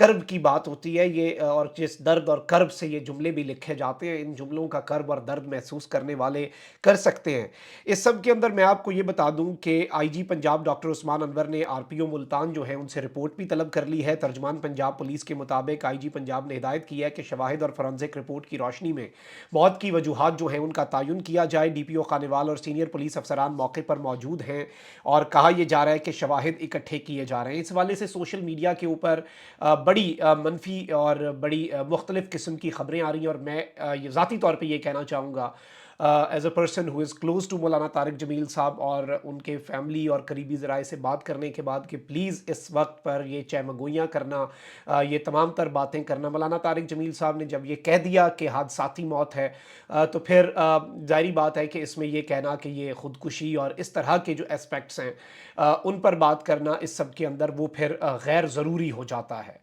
کرب کی بات ہوتی ہے یہ، اور جس درد اور کرب سے یہ جملے بھی لکھے جاتے ہیں، ان جملوں کا کرب اور درد محسوس کرنے والے کر سکتے ہیں۔ اس سب کے اندر میں آپ کو یہ بتا دوں کہ آئی جی پنجاب ڈاکٹر عثمان انور نے آر پی او ملتان جو ہے ان سے رپورٹ بھی طلب کر لی ہے۔ ترجمان پنجاب پولیس کے مطابق آئی جی پنجاب نے ہدایت کی ہے کہ شواہد اور فورنزک رپورٹ کی روشنی میں موت کی وجوہات جو ہیں ان کا تعین کیا جائے۔ ڈی پی او خانیوال اور سینئر پولیس افسران موقع پر موجود ہیں، اور کہا یہ جا رہا ہے کہ شواہد اکٹھے کیے جا رہے ہیں۔ اس حوالے سے سوشل میڈیا کے اوپر بڑی منفی اور بڑی مختلف قسم کی خبریں آ رہی ہیں، اور میں یہ ذاتی طور پہ یہ کہنا چاہوں گا as a person who is close to Maulana Tariq جمیل صاحب اور ان کے فیملی اور قریبی ذرائع سے بات کرنے کے بعد، کہ پلیز اس وقت پر یہ چہمگوئیاں کرنا، یہ تمام تر باتیں کرنا، مولانا طارق جمیل صاحب نے جب یہ کہہ دیا کہ حادثاتی موت ہے، تو پھر ظاہری بات ہے کہ اس میں یہ کہنا کہ یہ خودکشی اور اس طرح کے جو اسپیکٹس ہیں ان پر بات کرنا اس سب کے اندر وہ پھر غیر ضروری ہو جاتا ہے۔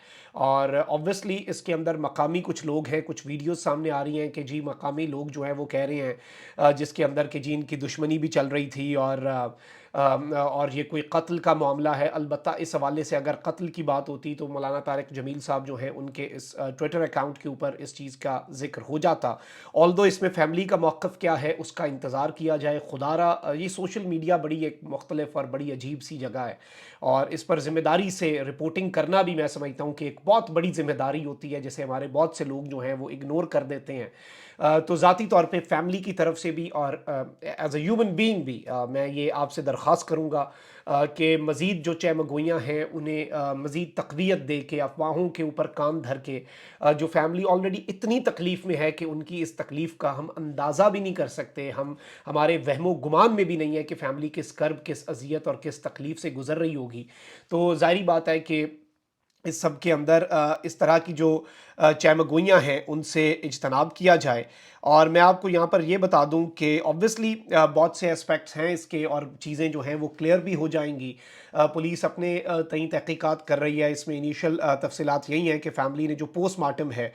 اور آبویسلی اس کے اندر مقامی کچھ لوگ ہیں، کچھ ویڈیوز سامنے آ رہی ہیں کہ جی مقامی لوگ جو ہیں وہ کہہ رہے ہیں جس کے اندر کہ جی ان کی دشمنی بھی چل رہی تھی، اور یہ کوئی قتل کا معاملہ ہے۔ البتہ اس حوالے سے اگر قتل کی بات ہوتی تو مولانا طارق جمیل صاحب جو ہیں ان کے اس ٹویٹر اکاؤنٹ کے اوپر اس چیز کا ذکر ہو جاتا۔ آلدو اس میں فیملی کا موقف کیا ہے اس کا انتظار کیا جائے۔ خدا را یہ سوشل میڈیا بڑی ایک مختلف اور بڑی عجیب سی جگہ ہے، اور اس پر ذمہ داری سے رپورٹنگ کرنا بھی میں سمجھتا ہوں کہ ایک بہت بڑی ذمہ داری ہوتی ہے، جسے ہمارے بہت سے لوگ جو ہیں وہ اگنور کر دیتے ہیں۔ تو ذاتی طور پہ فیملی کی طرف سے بھی اور ایز اے ہیومن بینگ بھی میں یہ آپ سے درخواست کروں گا کہ مزید جو چہمگوئیاں ہیں انہیں مزید تقویت دے کے، افواہوں کے اوپر کان دھر کے، جو فیملی آلریڈی اتنی تکلیف میں ہے کہ ان کی اس تکلیف کا ہم اندازہ بھی نہیں کر سکتے، ہمارے وہم و گمان میں بھی نہیں ہے کہ فیملی کس کرب، کس اذیت اور کس تکلیف سے گزر رہی ہوگی۔ تو ظاہری بات ہے کہ اس سب کے اندر اس طرح کی جو چہمگوئیاں ہیں ان سے اجتناب کیا جائے۔ اور میں آپ کو یہاں پر یہ بتا دوں کہ آبویسلی بہت سے اسپیکٹس ہیں اس کے، اور چیزیں جو ہیں وہ کلیئر بھی ہو جائیں گی۔ پولیس اپنے تئیں تحقیقات کر رہی ہے۔ اس میں انیشل تفصیلات یہی ہیں کہ فیملی نے جو پوسٹ مارٹم ہے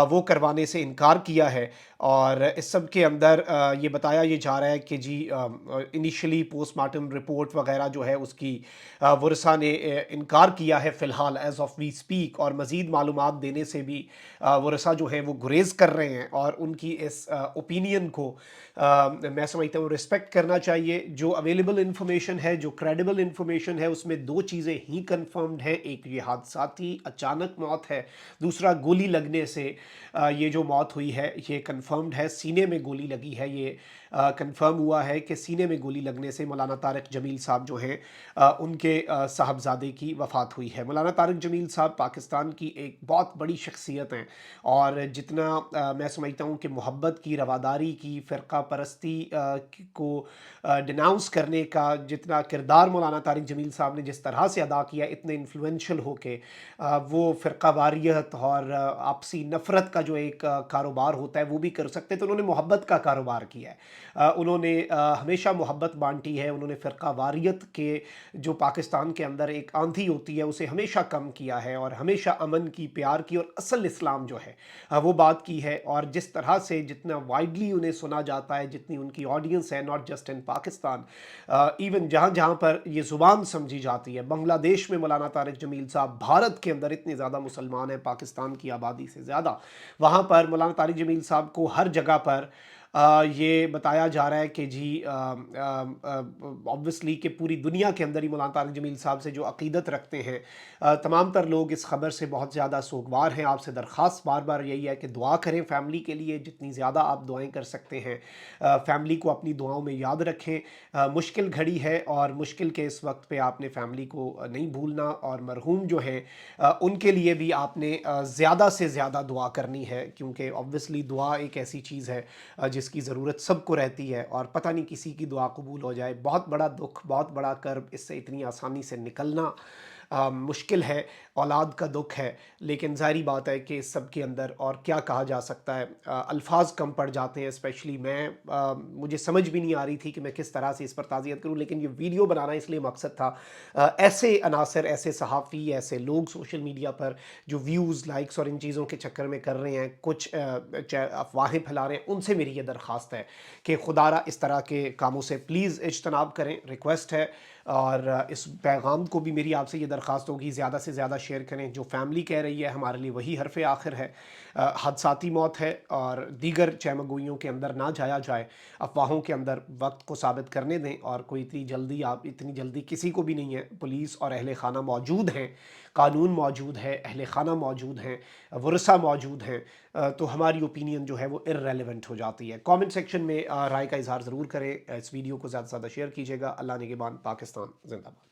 وہ کروانے سے انکار کیا ہے، اور اس سب کے اندر یہ بتایا یہ جا رہا ہے کہ جی انیشلی پوسٹ مارٹم رپورٹ وغیرہ جو ہے اس کی ورثاء نے انکار کیا ہے فی الحال ایز آف وی اسپیک، اور مزید معلومات دینے سے بھی ورثاء جو ہیں وہ گریز کر رہے ہیں، اور ان کی اس اوپینین کو میں سمجھتا ہوں رسپیکٹ کرنا چاہیے۔ جو اویلیبل انفارمیشن ہے، جو کریڈیبل انفارمیشن ہے، اس میں دو چیزیں ہی کنفرمڈ ہیں، ایک یہ حادثاتی اچانک موت ہے، دوسرا گولی لگنے سے یہ جو موت ہوئی ہے یہ کنفرمڈ ہے، سینے میں گولی لگی ہے، یہ کنفرم ہوا ہے کہ سینے میں گولی لگنے سے مولانا طارق جمیل صاحب جو ہیں ان کے صاحبزادے کی وفات ہوئی ہے۔ مولانا طارق جمیل صاحب پاکستان کی ایک بہت بڑی شخصیت ہیں، اور جتنا میں سمجھتا ہوں کہ محبت کی، رواداری کی، فرقہ پرستی کو ڈیناؤنس کرنے کا جتنا کردار مولانا طارق جمیل صاحب نے جس طرح سے ادا کیا، اتنے انفلوئنشل ہو کے وہ فرقہ واریت اور آپسی نفرت کا جو ایک کاروبار ہوتا ہے وہ بھی کر سکتے، تو انہوں نے محبت کا کاروبار کیا ہے۔ انہوں نے ہمیشہ محبت بانٹی ہے، انہوں نے فرقہ واریت کے جو پاکستان کے اندر ایک آندھی ہوتی ہے اسے ہمیشہ کم کیا ہے، اور ہمیشہ امن کی، پیار کی اور اصل اسلام جو ہے وہ بات کی ہے۔ اور جس طرح سے جتنا وائڈلی انہیں سنا جاتا ہے، جتنی ان کی آڈینس ہے، not just in Pakistan, even جہاں جہاں پر یہ زبان سمجھی جاتی ہے، بنگلہ دیش میں مولانا طارق جمیل صاحب، بھارت کے اندر اتنے زیادہ مسلمان ہیں پاکستان کی آبادی سے زیادہ، وہاں پر مولانا طارق جمیل صاحب کو ہر جگہ پر یہ بتایا جا رہا ہے کہ جی آبویسلی کہ پوری دنیا کے اندر ہی مولانا طارق جمیل صاحب سے جو عقیدت رکھتے ہیں تمام تر لوگ اس خبر سے بہت زیادہ سوگوار ہیں۔ آپ سے درخواست بار بار یہی ہے کہ دعا کریں فیملی کے لیے، جتنی زیادہ آپ دعائیں کر سکتے ہیں فیملی کو اپنی دعاؤں میں یاد رکھیں۔ مشکل گھڑی ہے، اور مشکل کے اس وقت پہ آپ نے فیملی کو نہیں بھولنا، اور مرحوم جو ہیں ان کے لیے بھی آپ نے زیادہ سے زیادہ دعا کرنی ہے، کیونکہ آبویسلی دعا ایک ایسی چیز ہے جس کی ضرورت سب کو رہتی ہے، اور پتہ نہیں کسی کی دعا قبول ہو جائے، بہت بڑا دکھ، بہت بڑا کرب، اس سے اتنی آسانی سے نکلنا مشکل ہے، اولاد کا دکھ ہے۔ لیکن ظاہری بات ہے کہ اس سب کے اندر اور کیا کہا جا سکتا ہے، الفاظ کم پڑ جاتے ہیں، اسپیشلی مجھے سمجھ بھی نہیں آ رہی تھی کہ میں کس طرح سے اس پر تعزیت کروں، لیکن یہ ویڈیو بنانا اس لیے مقصد تھا ایسے عناصر، ایسے صحافی، ایسے لوگ سوشل میڈیا پر جو ویوز، لائکس اور ان چیزوں کے چکر میں کر رہے ہیں، کچھ افواہیں پھیلا رہے ہیں، ان سے میری یہ درخواست ہے کہ خدا را اس طرح کے کاموں سے پلیز اجتناب کریں، ریکویسٹ ہے۔ اور اس پیغام کو بھی میری آپ سے یہ درخواست ہوگی زیادہ سے زیادہ شیئر کریں. جو فیملی کہہ رہی ہے ہمارے لیے وہی حرف آخر ہے. حادثاتی موت ہے اور دیگر چہمگوئیوں کے اندر نہ جایا جائے. افواہوں کے اندر وقت کو ثابت کرنے دیں اور کوئی اتنی جلدی کسی کو بھی نہیں ہے. پولیس اور اہل خانہ موجود ہیں، قانون موجود ہے، اہل خانہ موجود ہیں، ورثہ موجود ہیں. تو ہماری اوپینین جو ہے وہ ارریلیونٹ ہو جاتی ہے. کامنٹ سیکشن میں رائے کا اظہار ضرور کریں. اس ویڈیو کو زیادہ سے زیادہ شیئر کیجیے گا. اللہ نگہبان. پاکستان زندہ باد.